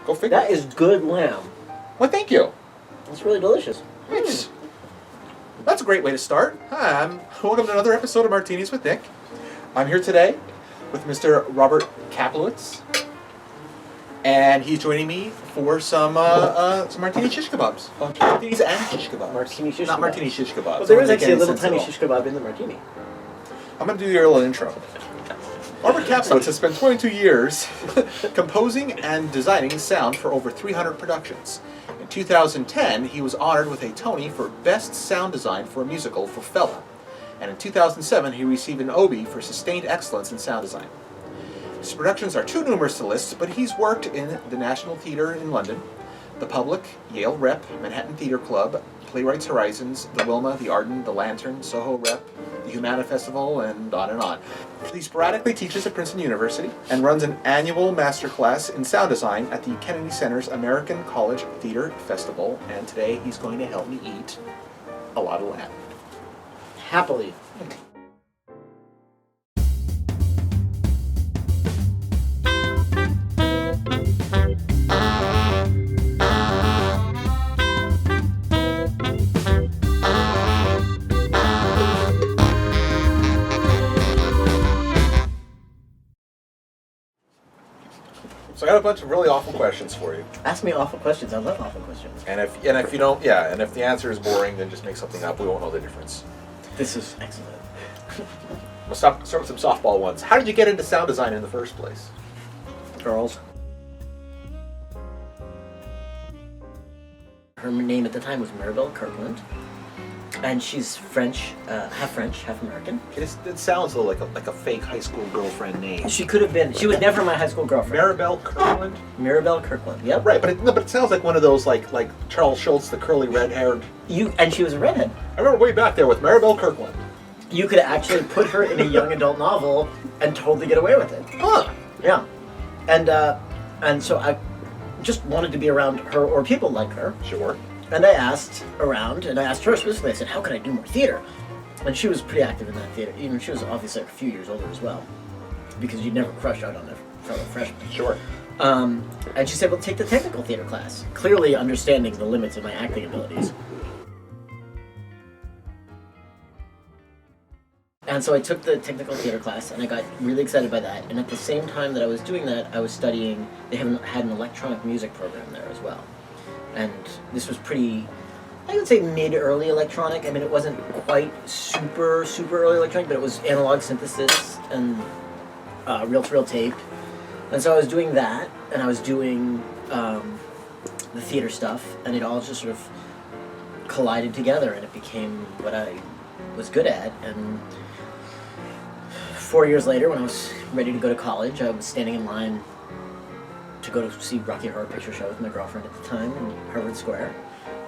Go figure. That is good lamb. Well, thank you. It's really delicious. Thanks. That's a great way to start. Hi, welcome to another episode of Martinis with Nick. I'm here today with Mr. Robert Kaplowitz, and he's joining me for some martini shish kebabs. Martinis and shish kebabs. Martini shish Not kebabs. martini shish kebabs. Well, there is Doesn't actually a make little any sense tiny at all. shish kebab in the martini. I'm going to do your little intro. Robert Kaplowitz has spent 22 years composing and designing sound for over 300 productions. In 2010, he was honored with a Tony for Best Sound Design for a Musical for Fella. And in 2007, he received an Obie for Sustained Excellence in Sound Design. His productions are too numerous to list, but he's worked in the National Theatre in London, the Public, Yale Rep, Manhattan Theatre Club, Playwright's Horizons, the Wilma, the Arden, the Lantern, Soho Rep, the Humana Festival, and on and on. He sporadically teaches at Princeton University and runs an annual masterclass in sound design at the Kennedy Center's American College Theatre Festival, and today he's going to help me eat a lot of lamb. Happily. So I got a bunch of really awful questions for you. Ask me awful questions. I love awful questions. And if you don't, yeah, and if the answer is boring, then just make something up. We won't know the difference. This is excellent. We'll start with some softball ones. How did you get into sound design in the first place? Girls. Her name at the time was Maribel Kirkland, and she's French, half American. It sounds a little like a fake high school girlfriend name. She could have been. She was never my high school girlfriend. Maribel Kirkland? Maribel Kirkland. Yep. Right, but it sounds like one of those like Charles Schultz, the curly red-haired. And she was a redhead. I remember way back there with Maribel Kirkland. You could actually put her in a young adult novel and totally get away with it. Huh. Yeah. And so I just wanted to be around her or people like her. Sure. And I asked around, and I asked her specifically, I said, how can I do more theater? And she was pretty active in that theater. Even she was obviously like a few years older as well, because you'd never crush out on a fellow freshman. Sure. And she said, well, take the technical theater class, clearly understanding the limits of my acting abilities. And so I took the technical theater class, and I got really excited by that. And at the same time that I was doing that, I was studying, they had an electronic music program there as well. And this was pretty, I would say mid-early electronic. I mean, it wasn't quite super early electronic, but it was analog synthesis and reel-to-reel tape. And so I was doing that, and I was doing the theater stuff, and it all just sort of collided together, and it became what I was good at. And 4 years later, when I was ready to go to college, I was standing in line to go to see Rocky Horror Picture Show with my girlfriend at the time in Harvard Square.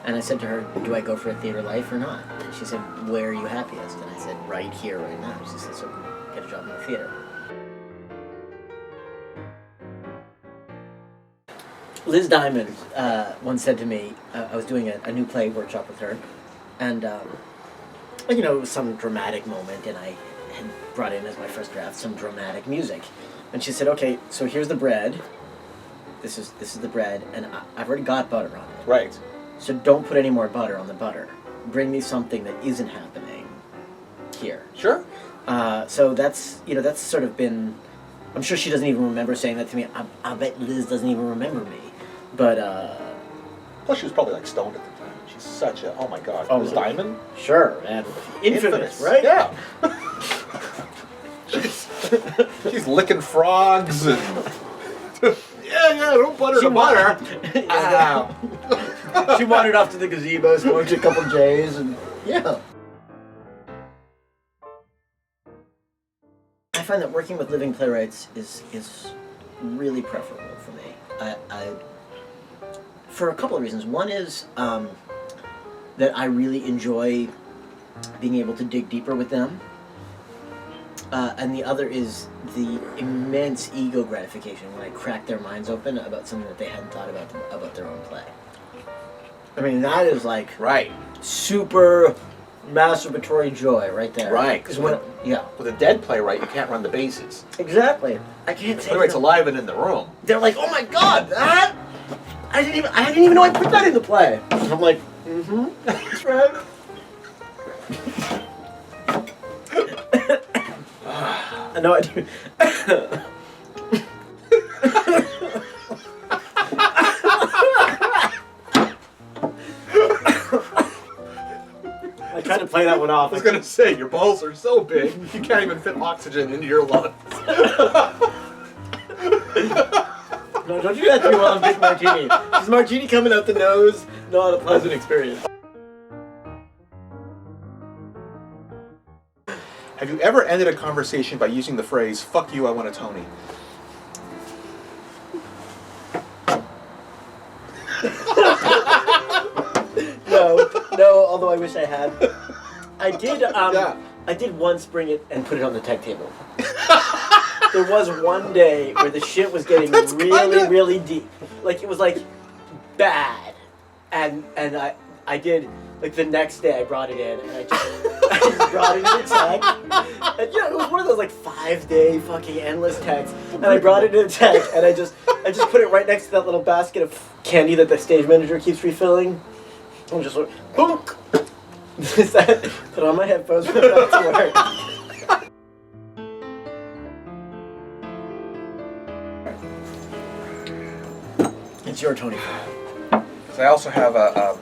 And I said to her, do I go for a theater life or not? And she said, where are you happiest? And I said, right here, right now. She said, so get a job in the theater. Liz Diamond once said to me, I was doing a new play workshop with her, and it was some dramatic moment, and I had brought in as my first draft some dramatic music. And she said, okay, so here's the bread. This is the bread, and I've already got butter on it. Right. So don't put any more butter on the butter. Bring me something that isn't happening here. Sure. So that's sort of been, I'm sure she doesn't even remember saying that to me. I bet Liz doesn't even remember me. But, Plus she was probably like stoned at the time. She's such a, oh my god, Oh, Liz Diamond? Sure, and infamous, right? Yeah. she's licking frogs and... yeah, don't butter the butter. She wandered off to the gazebo, smoked a couple J's, and yeah. I find that working with living playwrights is really preferable for me. For a couple of reasons. One is that I really enjoy being able to dig deeper with them. And the other is the immense ego gratification when I crack their minds open about something that they hadn't thought about their own play. I mean, that is like right, super masturbatory joy right there. Right, because with a dead playwright, you can't run the bases. Exactly. I can't the say playwright's alive and in the room. They're like, oh my god, that I didn't even know I put that in the play. And I'm like, that's right. I know I do. I tried to play that one off. I was gonna say, your balls are so big, you can't even fit oxygen into your lungs. No, don't do that to me while I'm drinking martini. Because martini coming out the nose, not a pleasant experience. Have you ever ended a conversation by using the phrase, "Fuck you, I want a Tony"? No, although I wish I had. I did, Yeah. I did once bring it and put it on the tech table. There was one day where the shit was getting really deep. Like, it was, like, bad. And I did, like, the next day I brought it in, and I just brought it in the tech. And, you know, it was one of those, like, 5-day fucking endless techs. And I brought it in the tech, and I just put it right next to that little basket of candy that the stage manager keeps refilling. And just went, bonk! Put on my headphones, went back to work. It's your Tony. So I also have a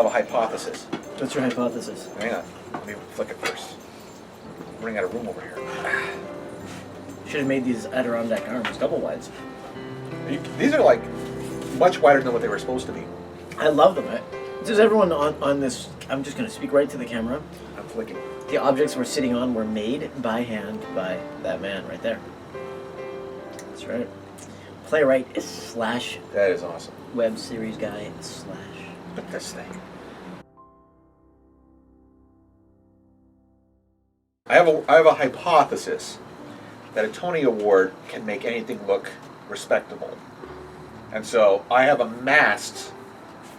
hypothesis. What's your hypothesis? Hang on, let me flick it first. I'm running out of room over here. Should have made these Adirondack arms double wides. These are like much wider than what they were supposed to be. I love them. Does everyone on this? I'm just going to speak right to the camera. I'm flicking. The objects we're sitting on were made by hand by that man right there. That's right. Playwright / That is awesome. web series guy / Look at this thing. I have a hypothesis that a Tony Award can make anything look respectable, and so I have amassed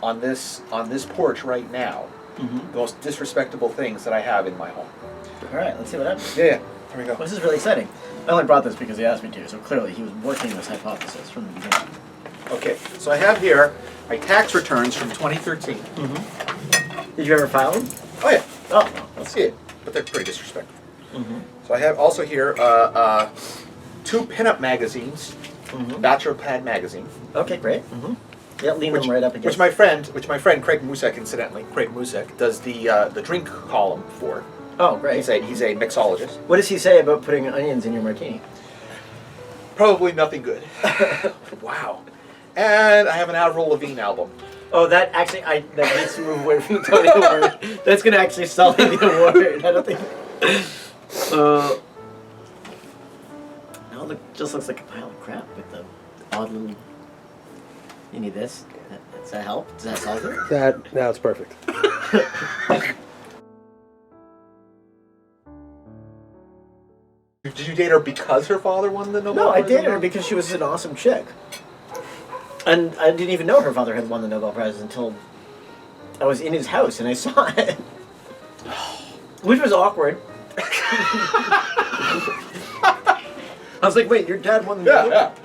on this porch right now the most disrespectable things that I have in my home. All right, let's see what happens. Yeah, here we go. Well, this is really exciting. I only brought this because he asked me to, so clearly he was working this hypothesis from the beginning. Okay, so I have here my tax returns from 2013. Did you ever file them? Oh yeah. Oh, no. Let's see it, but they're pretty disrespectful. So I have also here 2 pinup magazines, Bachelor Pad magazine. Okay, great. Yeah, lean them right up against. Which my friend Craig Musek, incidentally, Craig Musek does the drink column for. Oh, great. He's a mixologist. What does he say about putting onions in your martini? Probably nothing good. Wow. And I have an Avril Lavigne album. Oh, that actually, that needs to move away from the Tony Award. That's going to actually sully the award. I don't think. No, it just looks like a pile of crap with the odd little. You need this? Does that help? Does that solve it? Now it's perfect. Did you date her because her father won the Nobel No, I Prize? dated her because she was an awesome chick. And I didn't even know her father had won the Nobel Prize until I was in his house and I saw it. Which was awkward. I was like, wait, your dad won the Nobel Prize?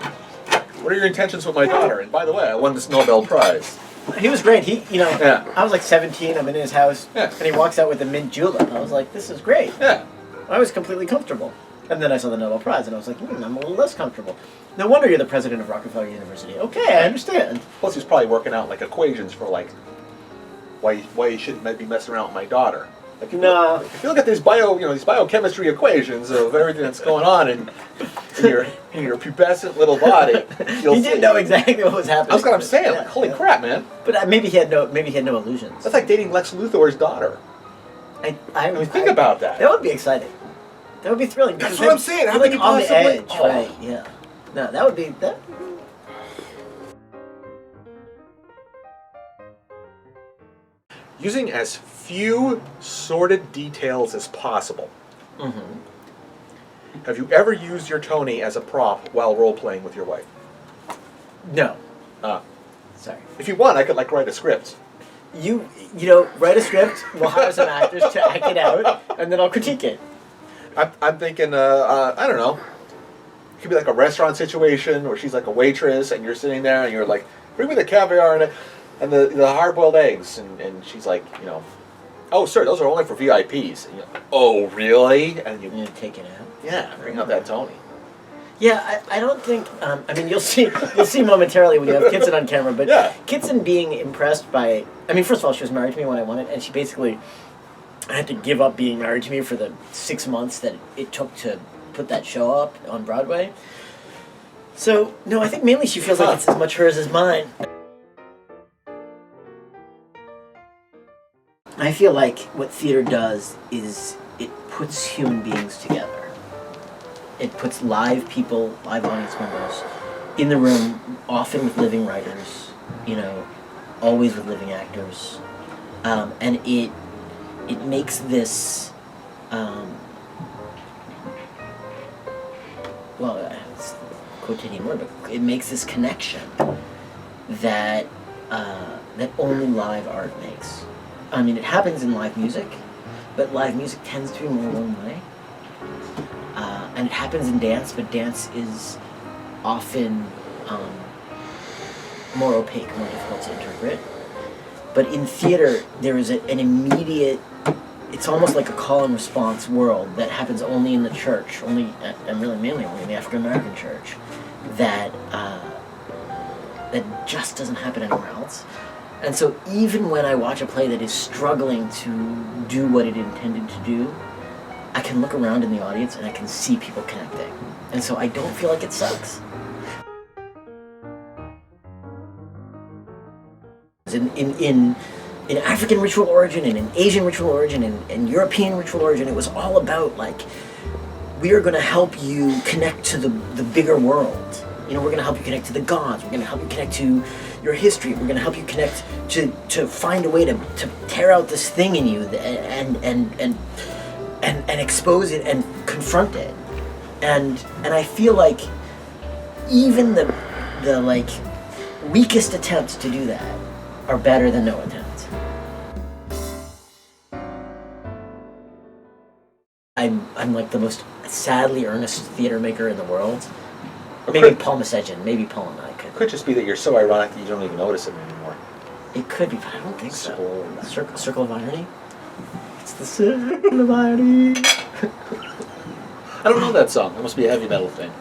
Yeah. What are your intentions with my daughter? And by the way, I won this Nobel Prize. He was great. Yeah. I was like 17, I'm in his house, Yeah. and he walks out with a mint julep. I was like, this is great. Yeah. I was completely comfortable. And then I saw the Nobel Prize, and I was like, I'm a little less comfortable. No wonder you're the president of Rockefeller University. Okay, I understand. Plus, he's probably working out like equations for like why you shouldn't be messing around with my daughter. Like, if you look at these biochemistry equations of everything that's going on in your pubescent little body, you'll He see. didn't know exactly what was happening. That's what I'm saying. Yeah, Like, holy yeah. crap, man! But maybe he had no illusions. That's like dating Lex Luthor's daughter. I mean, think about that. That would be exciting. That would be thrilling. That's because what I'm saying. How you're, can like you on the possibly- edge, Oh. right? Yeah. No, that would be that. Using as few sordid details as possible. Have you ever used your Tony as a prop while role-playing with your wife? No. Ah. Sorry. If you want, I could write a script. You write a script. We'll hire some actors to act it out, and then I'll critique it. I'm thinking, I don't know. It could be like a restaurant situation where she's like a waitress and you're sitting there and you're like bring me the caviar and the hard-boiled eggs. And she's like, oh, sir, those are only for VIPs. And oh, really? And You take it out. yeah, bring up that Tony. Yeah, I don't think. I mean, you'll see momentarily when you have Kitson on camera. But Yeah. Kitson being impressed by. I mean, first of all, she was married to me when I wanted, and she basically had to give up being married to me for the 6 months that it took to put that show up on Broadway. So no, I think mainly she feels like it's as much hers as mine. I feel like what theater does is it puts human beings together. It puts live people, live audience members, in the room, often with living writers, always with living actors, and it makes this, it's a quotidian word, but it makes this connection that only live art makes. I mean, it happens in live music, but live music tends to be more one way. And it happens in dance, but dance is often more opaque, more difficult to interpret. But in theater, there is an immediate, it's almost like a call and response world that happens only in the church, and really mainly only in the African American church, that just doesn't happen anywhere else. And so even when I watch a play that is struggling to do what it intended to do, I can look around in the audience and I can see people connecting. And so I don't feel like it sucks. In African ritual origin and in Asian ritual origin and European ritual origin, it was all about like, we are going to help you connect to the bigger world. We're going to help you connect to the gods. We're going to help you connect to your history. We're going to help you connect to find a way to tear out this thing in you and expose it and confront it. And I feel like even the like weakest attempts to do that are better than no attempts. I'm like the most sadly earnest theater maker in the world. Maybe Paul Messedjan, maybe Paul and I could. It could just be that you're so ironic that you don't even notice it anymore. It could be, but I don't think so. Circle of irony? It's the circle of irony. I don't know that song. It must be a heavy metal thing.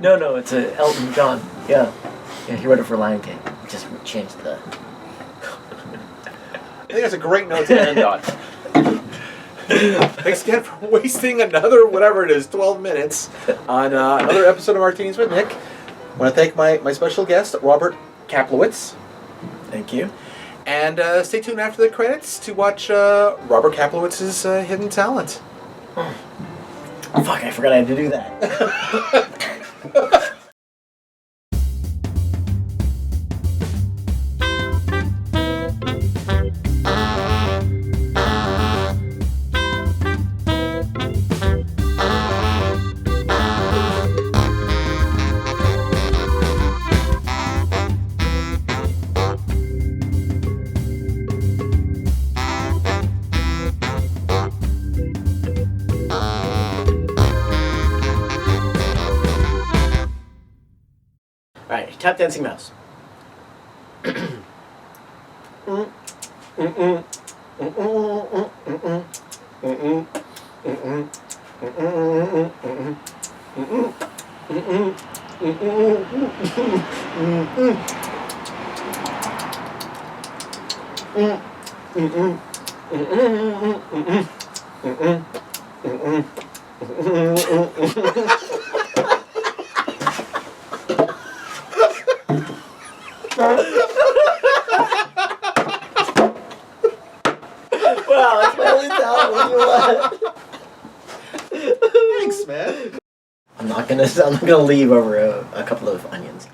No, it's a Elton John. Yeah, he wrote it for Lion King. Just changed the... I think that's a great note to end on. Thanks again for wasting another, 12 minutes on another episode of Martinis with Nick. I want to thank my special guest, Robert Kaplowitz. Thank you. And stay tuned after the credits to watch Robert Kaplowitz's Hidden Talent. Oh, fuck, I forgot I had to do that. Alright, tap dancing mouse. Wow, that's my only talent. What do you want? Thanks, man. I'm not gonna leave over a couple of onions.